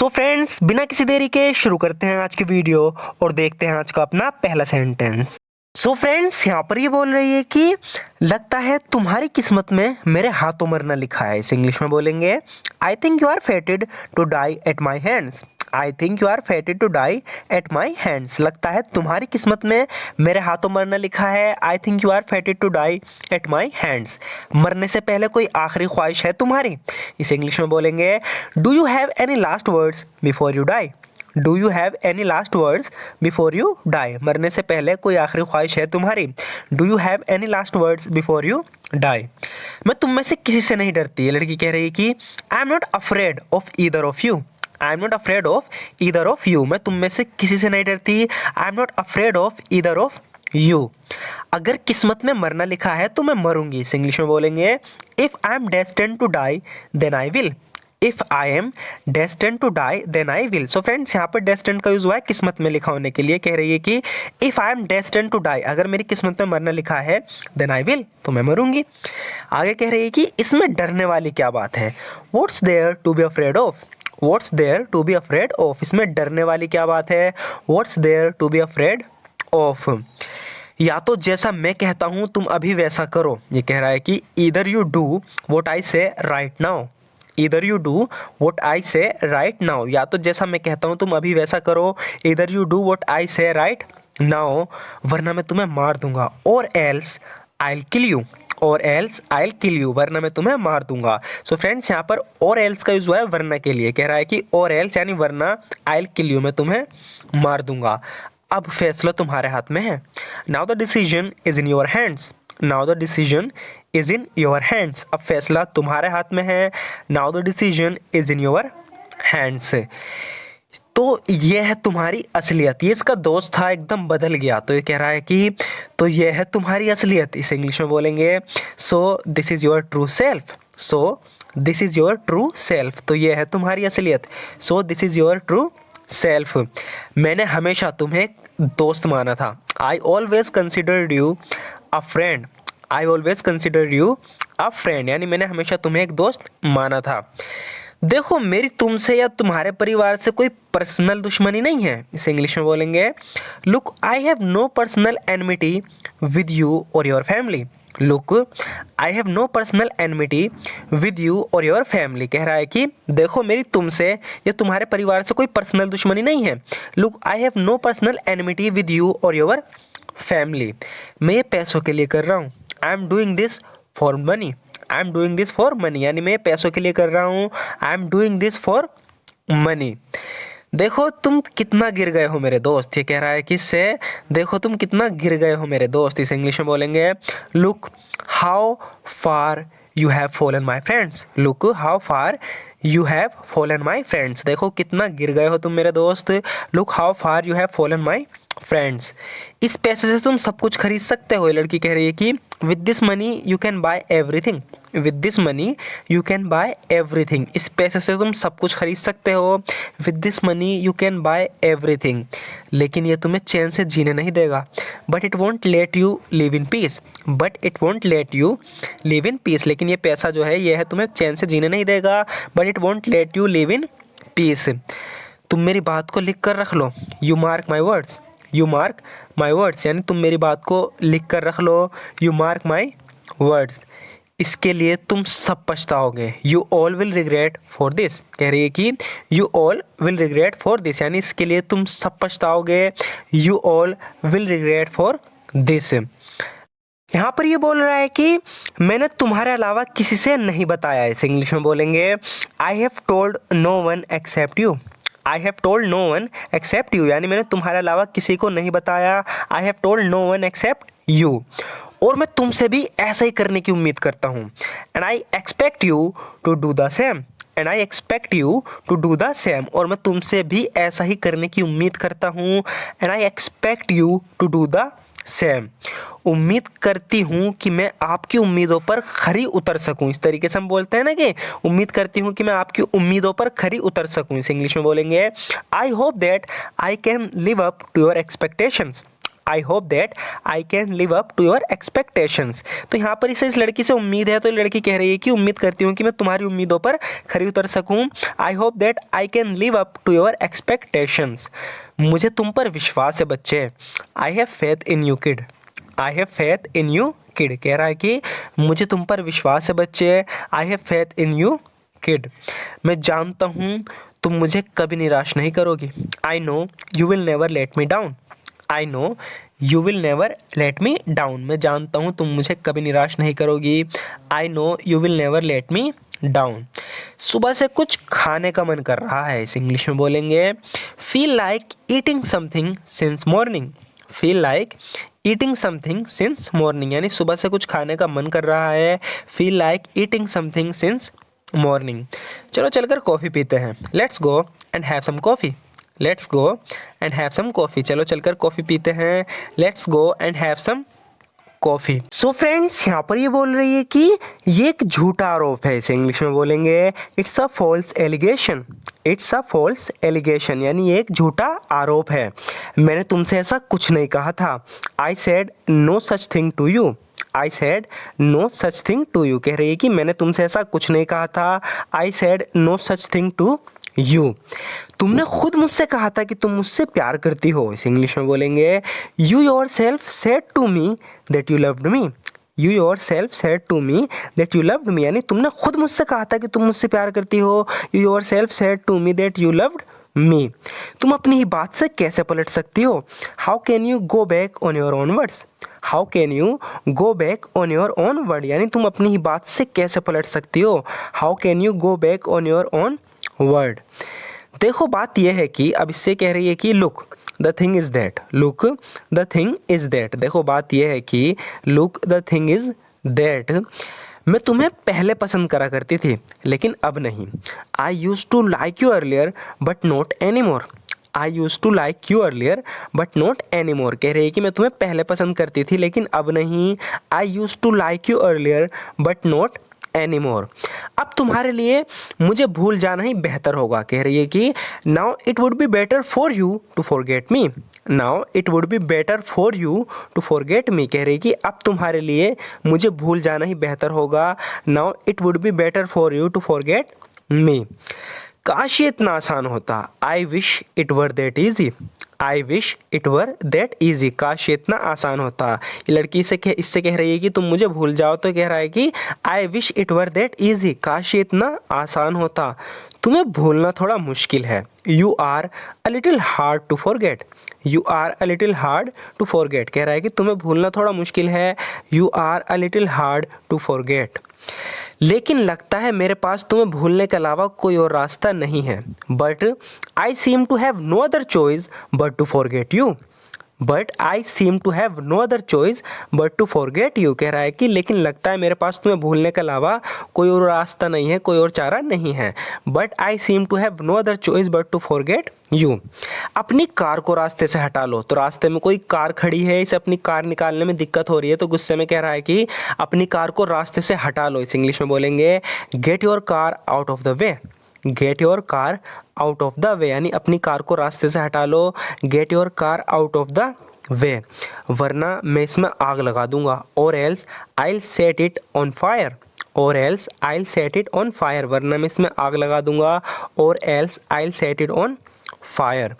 So friends, बिना किसी देरी के शुरू करते हैं आज की वीडियो और देखते हैं आज का अपना पहला सेंटेंस। सो फ्रेंड्स, यहाँ पर ये बोल रही है कि लगता है तुम्हारी किस्मत में मेरे हाथों मरना लिखा है। इसे इंग्लिश में बोलेंगे I think you are fated to die at my hands. I think you are fated to die at my hands. लगता है तुम्हारी किस्मत में मेरे हाथों मरना लिखा है। I think you are fated to die at my hands. मरने से पहले कोई आखिरी ख्वाहिश है तुम्हारी। इसे इंग्लिश में बोलेंगे do you have any last words before you die. Do you have any last words before you die. मरने से पहले कोई आखिरी ख्वाहिश है तुम्हारी। Do you have any last words before you die. मैं तुम में से किसी से नहीं डरती। ये लड़की कह रही है कि I am not afraid of either of you. I am not afraid of either of you. मैं तुम में से किसी से नहीं डरती। I am not afraid of either of you. अगर किस्मत में मरना लिखा है तो मैं मरूंगी। इसे इंग्लिश में बोलेंगे if I am destined to die then I will. If I am destined to die then I will. So friends, यहाँ पर डेस्टिन्ड का यूज हुआ है किस्मत में लिखा होने के लिए। कह रही है कि if I am destined to die, अगर मेरी किस्मत में मरना लिखा है देन आई विल, तो मैं मरूंगी। आगे कह रही है कि इसमें डरने वाली क्या बात है। What's there to be afraid of. What's there to be afraid of. इसमें डरने वाली क्या बात है। What's there to be afraid of. या तो जैसा मैं कहता हूं तुम अभी वैसा करो। ये कह रहा है कि either you do what I say right now. Either you do what I say right now. या तो जैसा मैं कहता हूँ तुम अभी वैसा करो। Either you do what I say right now, वरना मैं तुम्हें मार दूंगा। Or else I kill you. और एल्स आई किल यू, वरना मैं तुम्हें मार दूंगा। सो फ्रेंड्स, यहाँ पर और एल्स का यूज हुआ है वरना के लिए। कह रहा है कि और एल्स यानी वरना, आई किल यू, मैं तुम्हें मार दूंगा। अब फैसला तुम्हारे हाथ में है। Now the decision is in your hands. Now the decision is in your hands. अब फैसला तुम्हारे हाथ में है। Now the decision is in your hands. तो ये है तुम्हारी असलियत। ये इसका दोस्त था, एकदम बदल गया। तो ये कह रहा है कि तो ये है तुम्हारी असलियत। इसे इंग्लिश में बोलेंगे so this is your true self. So this is your true self. तो ये है तुम्हारी असलियत। So this is your true self. मैंने हमेशा तुम्हें दोस्त माना था। I always considered you a friend. I always consider you a friend, यानी मैंने हमेशा तुम्हें एक दोस्त माना था। देखो, मेरी तुमसे या तुम्हारे परिवार से कोई पर्सनल दुश्मनी नहीं है। इसे इंग्लिश में बोलेंगे look I have no personal enmity with you और your family. Look I have no personal enmity with you और योर फैमिली। कह रहा है कि देखो, मेरी तुमसे या तुम्हारे परिवार से कोई पर्सनल दुश्मनी नहीं है। Look I have no personal enmity with you और योर फैमिली। मैं ये पैसों के लिए कर रहा हूँ। I am doing this for money. I am doing this for money, यानी मैं पैसों के लिए कर रहा हूँ। I am doing this for money. देखो तुम कितना गिर गए हो मेरे दोस्त। ये कह रहा है कि इससे देखो तुम कितना गिर गए हो मेरे दोस्त। इसे इंग्लिश में बोलेंगे look how far you have fallen my friends. Look how far you have fallen my friends. देखो कितना गिर गए हो तुम मेरे दोस्त। Look how far you have fallen my friends. इस पैसे से तुम सब कुछ खरीद सकते हो। ये लड़की कह रही है कि with this money you can buy everything. With this money you can buy everything. इस पैसे से तुम सब कुछ खरीद सकते हो। With this money you can buy everything. लेकिन ये तुम्हें चैन से जीने नहीं देगा। But it won't let you live in piece. But it won't let you live in piece. लेकिन ये पैसा जो है ये है तुम्हें चैन से जीने नहीं देगा। But it won't let you live in peace. तुम मेरी बात को लिख कर रख लो। You mark my words. You mark my words, यानी तुम मेरी बात को लिख कर रख लो। You mark my words. इसके लिए तुम सब पछताओगे। You all will regret for this. कह रही है कि you all will regret for this, यानी इसके लिए तुम सब पछताओगे। You all will regret for this. यहाँ पर ये बोल रहा है कि मैंने तुम्हारे अलावा किसी से नहीं बताया। इसे इंग्लिश में बोलेंगे I have told no one except you. I have told no one except you, यानी मैंने तुम्हारे अलावा किसी को नहीं बताया। I have told no one except you. और मैं तुमसे भी ऐसा ही करने की उम्मीद करता हूँ। And I expect you to do the same. And I expect you to do the same. और मैं तुमसे भी ऐसा ही करने की उम्मीद करता हूँ। And I expect you to do the same. उम्मीद करती हूँ कि मैं आपकी उम्मीदों पर खरी उतर सकूँ। इस तरीके से हम बोलते हैं ना कि उम्मीद करती हूँ कि मैं आपकी उम्मीदों पर खरी उतर सकूँ। इसे इंग्लिश में बोलेंगे I hope that I can live up to your expectations. I hope that I can live up to your expectations. तो यहाँ पर इसे इस लड़की से उम्मीद है, तो लड़की कह रही है कि उम्मीद करती हूँ कि मैं तुम्हारी उम्मीदों पर खरी उतर सकूँ। I hope that I can live up to your expectations. मुझे तुम पर विश्वास है बच्चे। I have faith in you kid. I have faith in you kid कह रहा है कि मुझे तुम पर विश्वास है बच्चे। I have faith in you kid. मैं जानता हूँ तुम मुझे कभी निराश नहीं करोगी। I know you will never let me down. I know you will never let me down. मैं जानता हूँ तुम मुझे कभी निराश नहीं करोगी। I know you will never let me down. सुबह से कुछ खाने का मन कर रहा है, इस इंग्लिश में बोलेंगे feel like eating something since morning. Feel like eating something since morning यानी सुबह से कुछ खाने का मन कर रहा है। Feel like eating something since morning. चलो चलकर कॉफ़ी पीते हैं। Let's go and have some coffee. Let's go and have some coffee. चलो चलकर कॉफ़ी पीते हैं। Let's go and have some coffee. So friends, यहाँ पर ये बोल रही है कि ये एक झूठा आरोप है, इसे इंग्लिश में बोलेंगे it's a false allegation. It's a false allegation यानी ये एक झूठा आरोप है। मैंने तुमसे ऐसा कुछ नहीं कहा था। I said no such thing to you. I said no such thing to you कह रही है कि मैंने तुमसे ऐसा कुछ नहीं कहा था। I said no such thing to you. तुमने खुद मुझसे कहा था कि तुम मुझसे प्यार करती हो, इस इंग्लिश में बोलेंगे you yourself said to me that you loved me. You yourself said to me that you loved me यानी तुमने खुद मुझसे कहा था कि तुम मुझसे प्यार करती हो। You yourself said to me that you loved me. तुम अपनी ही बात से कैसे पलट सकती हो। How can you go back on your own words. How can you go back on your own word यानी तुम अपनी ही बात से कैसे पलट सकती हो। How can you go back on your own word. देखो बात यह है कि अब इससे कह रही है कि look the thing is that. Look the thing is that. देखो बात यह है कि look the thing is that मैं तुम्हें पहले पसंद करा करती थी लेकिन अब नहीं। I use to like you earlier but not any more. I use to like you earlier but not any more कह रही है कि मैं तुम्हें पहले पसंद करती थी लेकिन अब नहीं। I use to like you earlier but not any more. अब तुम्हारे लिए मुझे भूल जाना ही बेहतर होगा कह रही है कि now it would be better for you to forget me. Now it would be better for you to forget me कह रही है कि अब तुम्हारे लिए मुझे भूल जाना ही बेहतर होगा। Now it would be better for you to forget me. काश ये इतना आसान होता। I wish it were that easy. I wish it were that easy काश ये इतना आसान होता। ये लड़की इससे कह रही है कि तुम मुझे भूल जाओ, तो कह रहा है कि आई wish it were that easy काश ये इतना आसान होता। तुम्हें भूलना थोड़ा मुश्किल है। You are a little hard to forget. You are a little hard to forget कह रहा है कि तुम्हें भूलना थोड़ा मुश्किल है। You are a little hard to forget. लेकिन लगता है मेरे पास तुम्हें भूलने के अलावा कोई और रास्ता नहीं है। But I seem to have no other choice but to forget you. But I seem to have no other choice but to forget you कह रहा है कि लेकिन लगता है मेरे पास तुम्हें भूलने के अलावा कोई और रास्ता नहीं है, कोई और चारा नहीं है। But I seem to have no other choice but to forget you. अपनी कार को रास्ते से हटा लो। तो रास्ते में कोई कार खड़ी है, इसे अपनी कार निकालने में दिक्कत हो रही है, तो गुस्से में कह रहा है कि अपनी कार को रास्ते से हटा लो। इस इंग्लिश में बोलेंगे get your car out of the way. Get your car out of the way यानी अपनी कार को रास्ते से हटा लो। Get your car out of the way वरना मैं इसमें आग लगा दूंगा। Or else I set it on fire. Or else I set it on fire वरना मैं इसमें आग लगा दूंगा। Or else I set it on fire.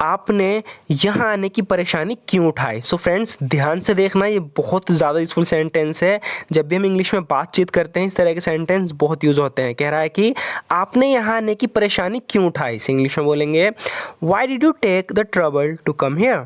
आपने यहाँ आने की परेशानी क्यों उठाई। सो फ्रेंड्स ध्यान से देखना, ये बहुत ज़्यादा यूजफुल सेंटेंस है। जब भी हम इंग्लिश में बातचीत करते हैं इस तरह के सेंटेंस बहुत यूज़ होते हैं। कह रहा है कि आपने यहाँ आने की परेशानी क्यों उठाई। इसे इंग्लिश में बोलेंगे why did you take the trouble to come here.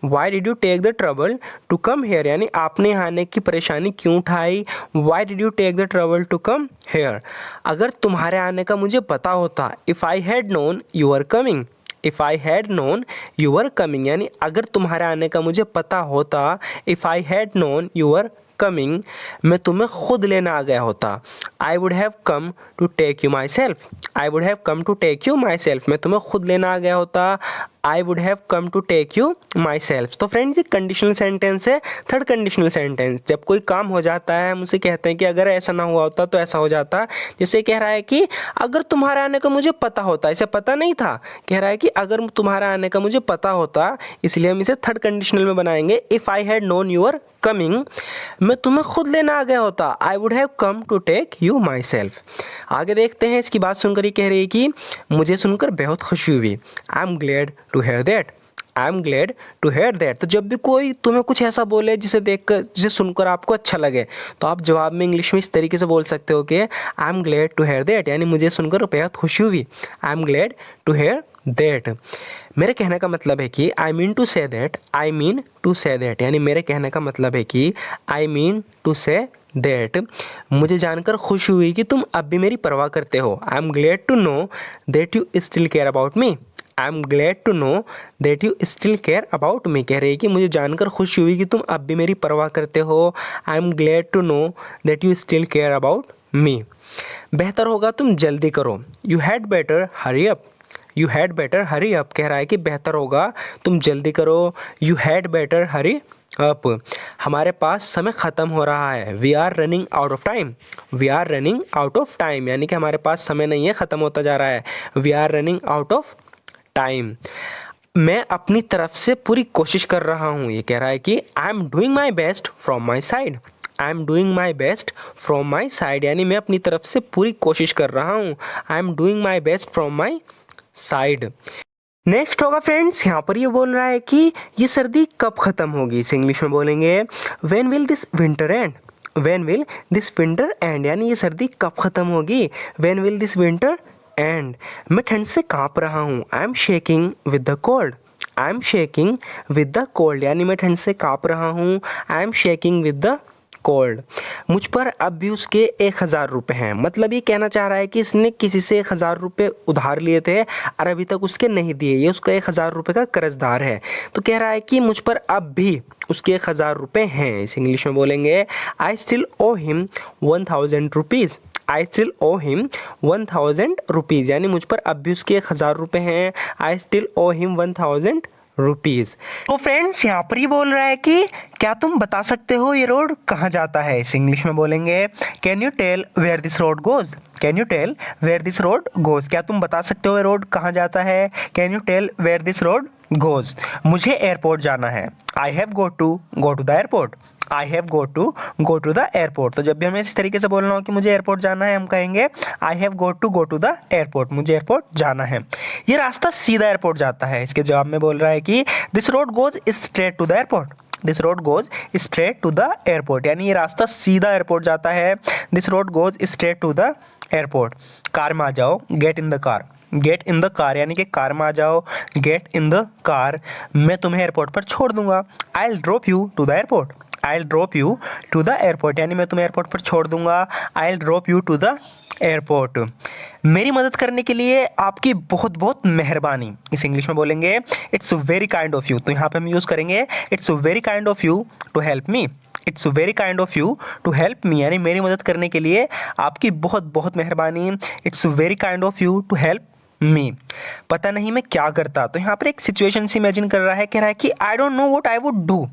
Why did you take the trouble to come here यानी आपने यहाँ आने की परेशानी क्यों उठाई। Why did you take the trouble to come here. अगर तुम्हारे आने का मुझे पता होता। If I had known you are coming. If I had known you are coming यानी अगर तुम्हारे आने का मुझे पता होता। If I had known you are coming, मैं तुम्हें खुद लेना आ गया होता। I would have come to take you myself, I would have come to take you myself, मैं तुम्हें खुद लेना आ गया होता। I would have come to take you myself. तो फ्रेंड्स ये कंडीशनल सेंटेंस है। थर्ड कंडीशनल सेंटेंस, जब कोई काम हो जाता है हम उसे कहते हैं कि अगर ऐसा ना हुआ होता तो ऐसा हो जाता। जैसे कह रहा है कि अगर तुम्हारे आने का मुझे पता होता, इसे पता नहीं था, कह रहा है कि अगर तुम्हारा आने का मुझे पता होता, इसलिए हम इसे थर्ड कंडीशनल में बनाएंगे। If I had known you're coming, मैं तुम्हें खुद लेना आ गया होता। I would have come to take you myself. आगे देखते हैं, इसकी बात सुनकर ही कह रही है कि मुझे सुनकर बहुत खुशी हुई। I am glad to hear that, I am glad to hear that. तो जब भी कोई तुम्हें कुछ ऐसा बोले जिसे देखकर, जिसे सुनकर आपको अच्छा लगे, तो आप जवाब में इंग्लिश में इस तरीके से बोल सकते हो कि I am glad to hear that, यानी मुझे सुनकर बेहद खुशी हुई। I am glad to hear that. मेरे कहने का मतलब है कि I mean to say that, I mean to say that, यानी मेरे कहने का मतलब है कि I mean to say that, मुझे जानकर खुशी हुई कि तुम अब भी मेरी परवाह करते हो। I am glad to know that you still care about me, I am glad to know that you still care about me. कह रही है कि मुझे जानकर खुशी हुई कि तुम अब भी मेरी परवाह करते हो। I am glad to know that you still care about me. बेहतर होगा तुम जल्दी करो। You had better hurry up, you had better hurry up. कह रहा है कि बेहतर होगा तुम जल्दी करो। You had better hurry up. हमारे पास समय ख़त्म हो रहा है। We are running out of time, we are running out of time, यानी कि हमारे पास समय नहीं है, ख़त्म होता जा रहा है। We are running out of time. मैं अपनी तरफ से पूरी कोशिश कर रहा हूँ। ये कह रहा है कि I am doing my best from my side, I am doing my best from my side, यानी मैं अपनी तरफ से पूरी कोशिश कर रहा हूँ। I am doing my best from my side. Next होगा फ्रेंड्स, यहाँ पर ये बोल रहा है कि ये सर्दी कब ख़त्म होगी। इसे इंग्लिश में बोलेंगे when will this winter and, when will this winter and, यानी ये सर्दी कब ख़त्म होगी। When will this winter and. मैं ठंड से काँप रहा हूँ। I M shaking with the cold, I am shaking with the cold, यानी मैं ठंड से काँप रहा हूँ। I M shaking with the cold. मुझ पर अब भी उसके 1000 रुपये हैं। मतलब ये कहना चाह रहा है कि इसने किसी से 1000 रुपये उधार लिए थे और अभी तक उसके नहीं दिए, ये उसका 1000 रुपये का कर्जदार है। तो कह रहा है कि मुझ पर अब भी उसके 1000 रुपये हैं। इसे इंग्लिश में बोलेंगे I still owe him 1000 rupees, I still owe him 1000 rupees, यानी मुझ पर अब भी उसके 1000 रुपये हैं। I still owe him 1000 rupees. तो फ्रेंड्स यहाँ पर ये बोल रहा है कि क्या तुम बता सकते हो ये रोड कहाँ जाता है। इस इंग्लिश में बोलेंगे can you tell where this road goes, can you tell where this road goes. क्या तुम बता सकते हो ये रोड कहाँ जाता है। Can you tell where this road goes. मुझे एयरपोर्ट जाना है। I have go to the airport, I have go to the airport. तो जब भी हमें इस तरीके से बोलना हो कि मुझे एयरपोर्ट जाना है, हम कहेंगे I have go to the airport, मुझे एयरपोर्ट जाना है। ये रास्ता सीधा एयरपोर्ट जाता है। इसके जवाब में बोल रहा है कि this road goes straight to the airport, this road goes straight to the airport, यानी ये रास्ता सीधा एयरपोर्ट जाता है। This road goes straight to the airport. Car में आ जाओ, get in the car, get in the car, यानी कि कार में आ जाओ, गेट इन द कार। मैं तुम्हें एयरपोर्ट पर छोड़ दूंगा। I will drop you to the airport, I will drop you to the airport, यानी मैं तुम्हें एयरपोर्ट पर छोड़ दूंगा। I will drop you to the airport. मेरी मदद करने के लिए आपकी बहुत बहुत मेहरबानी। इस इंग्लिश में बोलेंगे it's very kind of you. तो यहाँ पे हम यूज़ करेंगे it's very kind of you to help me, it's very kind of you to help me, यानी मेरी मदद करने के लिए आपकी बहुत बहुत मेहरबानी। It's very kind of you to help me. पता नहीं मैं क्या करता। तो यहाँ पर एक सिचुएशन से इमेजिन कर रहा है, कह रहा है कि I don't know what I would do,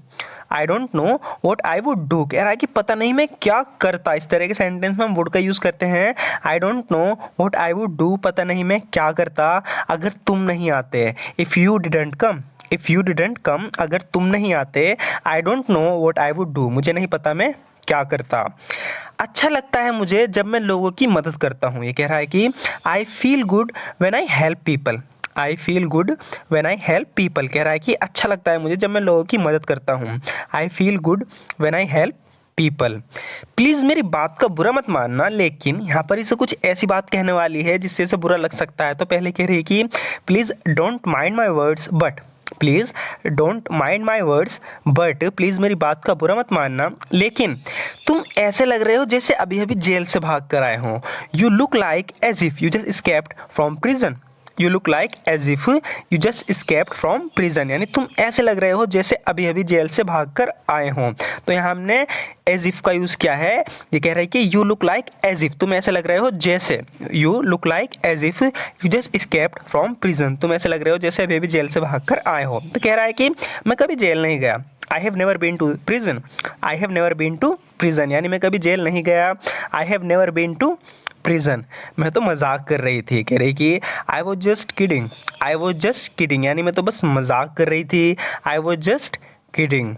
I don't know what I would do. कह रहा है कि पता नहीं मैं क्या करता। इस तरह के सेंटेंस में हम वुड का यूज़ करते हैं। I don't know what I would do, पता नहीं मैं क्या करता अगर तुम नहीं आते। If you didn't come, if you didn't come, अगर तुम नहीं आते। I don't know what I would do, मुझे नहीं पता मैं क्या करता। अच्छा लगता है मुझे जब मैं लोगों की मदद करता हूँ। ये कह रहा है कि I feel good when I help people, I feel good when I help people. कह रहा है कि अच्छा लगता है मुझे जब मैं लोगों की मदद करता हूँ। I feel good when I help people. Please मेरी बात का बुरा मत मानना, लेकिन यहाँ पर इसे कुछ ऐसी बात कहने वाली है जिससे इसे बुरा लग सकता है। तो पहले कह रही है कि please don't mind my words but, please don't mind my words but, please मेरी बात का बुरा मत मानना, लेकिन तुम ऐसे लग रहे हो जैसे अभी अभी जेल से भाग कर आए हो। You look like as if you just escaped from prison, you look like as if you just escaped from prison, यानी तुम ऐसे लग रहे हो जैसे अभी अभी जेल से भाग कर आए हो। तो यहाँ हमने एज इफ का यूज़ किया है। ये कह रहा है कि you look like as if, तुम ऐसे लग रहे हो जैसे, you look like as if you just escaped from prison, तुम ऐसे लग रहे हो जैसे अभी अभी जेल से भाग कर आए हो। तो कह रहा है कि मैं कभी जेल नहीं गया। I have never been to prison, I have never been to prison, यानी मैं कभी जेल नहीं गया। I have never been to prison, मैं तो मजाक कर रही थी। कह रही कि I was just kidding, I was just kidding, यानी मैं तो बस मजाक कर रही थी। I was just kidding.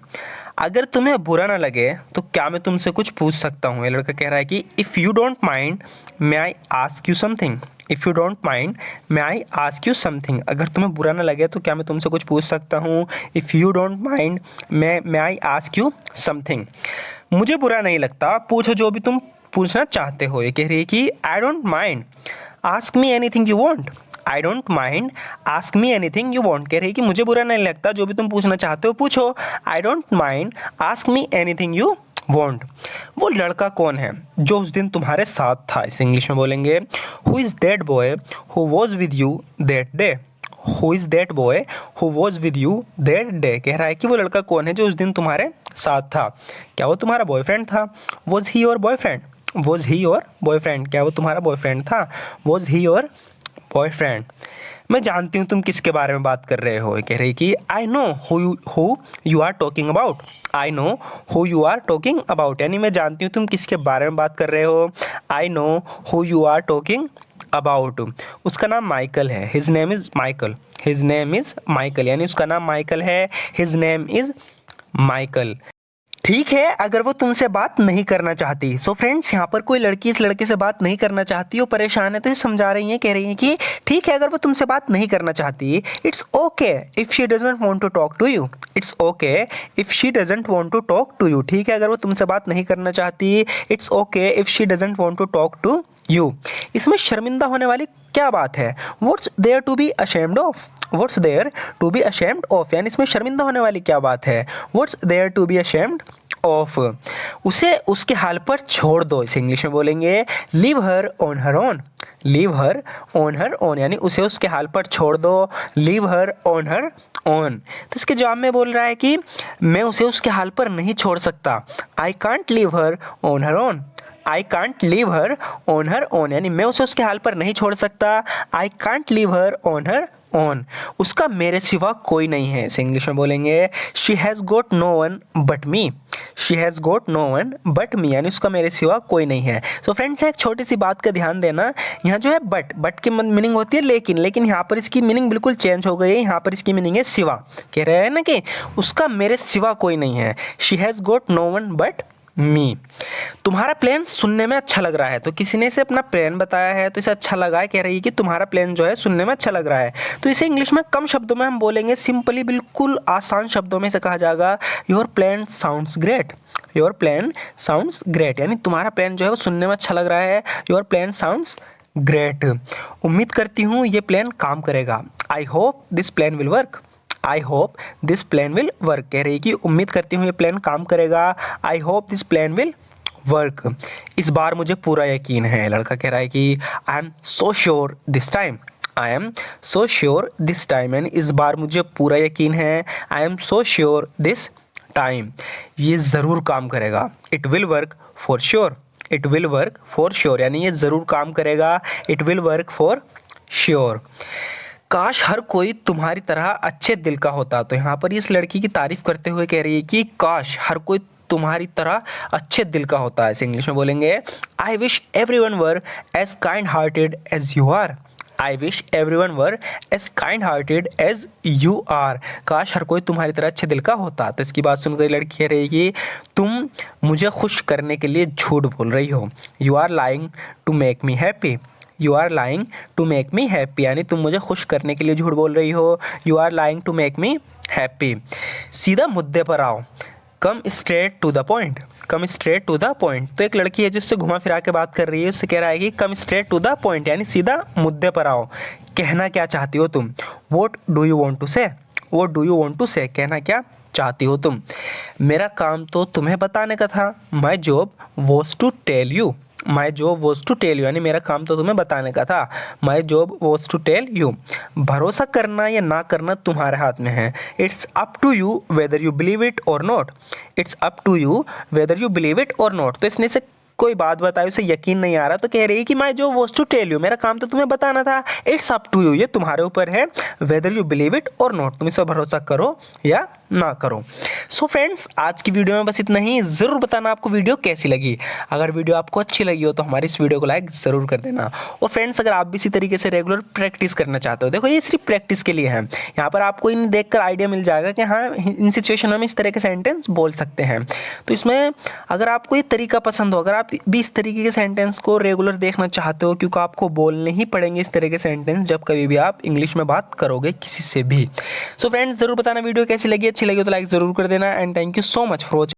अगर तुम्हें बुरा ना लगे तो क्या मैं तुमसे कुछ पूछ सकता हूँ? ये लड़का कह रहा है कि if you don't mind may I ask you something, if you don't mind may I ask you something, अगर तुम्हें बुरा ना लगे तो क्या मैं तुमसे कुछ पूछ सकता हूँ? If you don't mind may I ask you something, मुझे बुरा नहीं लगता, पूछो जो भी तुम पूछना चाहते हो। ये कह रही है कि I don't mind ask me anything you want, I don't mind ask me anything you want, कह रही है कि मुझे बुरा नहीं लगता, जो भी तुम पूछना चाहते हो पूछो। I don't mind ask me anything you want. वो लड़का कौन है जो उस दिन तुम्हारे साथ था? इसे इंग्लिश में बोलेंगे who is that boy who was with you that day, who is that boy who was with you that day. कह रहा है कि वो लड़का कौन है जो उस दिन तुम्हारे साथ था? क्या वो तुम्हारा बॉयफ्रेंड था? Was he your boyfriend, was he your boyfriend, क्या वो तुम्हारा बॉयफ्रेंड था? Was he your boyfriend. मैं जानती हूँ तुम किसके बारे में बात कर रहे हो। कह रही कि I know who you are talking about, I know who you are talking about, यानी मैं जानती हूँ तुम किसके बारे में बात कर रहे हो। I know who you are talking about. उसका नाम माइकल है, his name is Michael, his name is Michael, यानी उसका नाम माइकल है, हिज नेम इज़ माइकल। ठीक है, अगर वो तुमसे बात नहीं करना चाहती। सो फ्रेंड्स, यहाँ पर कोई लड़की इस लड़के से बात नहीं करना चाहती, वो परेशान है, तो ये समझा रही है, कह रही है कि ठीक है, अगर वो तुमसे बात नहीं करना चाहती, it's okay if she doesn't want to talk to you, it's okay if she doesn't want to talk to you. ठीक है, अगर वो तुमसे बात नहीं करना चाहती, it's okay if she doesn't want to talk to you. इसमें शर्मिंदा होने वाली क्या बात है? What's there to be ashamed of, what's there to be ashamed of, यानी इसमें शर्मिंदा होने वाली क्या बात है? What's there to be ashamed of. उसे उसके हाल पर छोड़ दो। इसे इंग्लिश में बोलेंगे leave her on her own, leave her on her own, यानी उसे उसके हाल पर छोड़ दो, leave her on her own. तो इसके जवाब में बोल रहा है कि मैं उसे उसके हाल पर नहीं छोड़ सकता। I can't leave her on her own, I can't leave her on her own, यानी मैं उसे उसके हाल पर नहीं छोड़ सकता। I can't leave her on her own. उसका मेरे सिवा कोई नहीं है। इसे इंग्लिश में बोलेंगे she has got no one but me, she has got no one but me, यानी उसका मेरे सिवा कोई नहीं है। सो फ्रेंड्स, एक छोटी सी बात का ध्यान देना, यहाँ जो है बट की मीनिंग होती है लेकिन यहाँ पर इसकी मीनिंग बिल्कुल चेंज हो गई है। यहाँ पर इसकी मीनिंग है सिवा। कह रहे हैं ना कि उसका मेरे सिवा कोई नहीं है। She has got no one but me. तुम्हारा प्लान सुनने में अच्छा लग रहा है, तो किसी ने इसे अपना प्लान बताया है तो इसे अच्छा लगा है। कह रही है कि तुम्हारा प्लान जो है सुनने में अच्छा लग रहा है। तो इसे इंग्लिश में कम शब्दों में हम बोलेंगे, सिंपली बिल्कुल आसान शब्दों में इसे कहा जाएगा your plan sounds great, your plan sounds great, यानी तुम्हारा प्लान जो है वो सुनने में अच्छा लग रहा है। Your plan sounds great. उम्मीद करती हूँ ये प्लान काम करेगा। I hope this plan will work, I hope this plan will work. कह रही कि उम्मीद करती हूँ ये प्लान काम करेगा। I hope this plan will work. इस बार मुझे पूरा यकीन है। लड़का कह रहा है कि I am so sure this time, I am so sure this time, यानी इस बार मुझे पूरा यकीन है। I am so sure this time, ये ज़रूर काम करेगा। It will work for sure, it will work for sure, यानी ये ज़रूर काम करेगा। It will work for sure. काश हर कोई तुम्हारी तरह अच्छे दिल का होता। तो यहाँ पर इस लड़की की तारीफ करते हुए कह रही है कि काश हर कोई तुम्हारी तरह अच्छे दिल का होता है। इसे इंग्लिश में बोलेंगे I wish everyone were as kind hearted as you are, I wish everyone were as kind hearted as you are. काश हर कोई तुम्हारी तरह अच्छे दिल का होता। तो इसकी बात सुनकर लड़की कह रही है कि तुम मुझे खुश करने के लिए झूठ बोल रही हो। You are lying to make me happy, you are lying to make me happy, यानी तुम मुझे खुश करने के लिए झूठ बोल रही हो। You are lying to make me happy. सीधा मुद्दे पर आओ, come straight to the point, come straight to the point. तो एक लड़की है जिससे घुमा फिरा के बात कर रही है, उससे कह रहा है कि come straight to the point, यानी सीधा मुद्दे पर आओ। कहना क्या चाहती हो तुम? What do you want to say, what do you want to say, कहना क्या चाहती हो तुम? मेरा काम तो तुम्हें बताने का था। My job was to tell you, my job was to tell you, यानी मेरा काम तो तुम्हें बताने का था। My job was to tell you. भरोसा करना या ना करना तुम्हारे हाथ में है। It's up to you whether you believe it or not. It's up to you whether you believe it or not. तो इसने से कोई बात बताई, उसे यकीन नहीं आ रहा, तो कह रही है कि my job was to tell you, मेरा काम तो तुम्हें बताना था। इट्स अप टू यू, ये तुम्हारे ऊपर है। Weather you believe it or not, तुम इस पर भरोसा करो या ना करो। सो फ्रेंड्स, आज की वीडियो में बस इतना ही। ज़रूर बताना आपको वीडियो कैसी लगी। अगर वीडियो आपको अच्छी लगी हो तो हमारी इस वीडियो को लाइक ज़रूर कर देना। और फ्रेंड्स, अगर आप भी इसी तरीके से रेगुलर प्रैक्टिस करना चाहते हो, देखो ये सिर्फ प्रैक्टिस के लिए है। यहाँ पर आपको इन देखकर आइडिया मिल जाएगा कि हाँ, इन सिचुएशन में हम इस तरह के सेंटेंस बोल सकते हैं। तो इसमें अगर आपको ये तरीका पसंद हो, अगर आप भी इस तरीके के सेंटेंस को रेगुलर देखना चाहते हो, क्योंकि आपको बोलने ही पड़ेंगे इस तरह के सेंटेंस जब कभी भी आप इंग्लिश में बात करोगे किसी से भी। सो फ्रेंड्स, ज़रूर बताना वीडियो कैसी लगी। अच्छी लगी तो लाइक ज़रूर कर देना। And thank you so much for watching.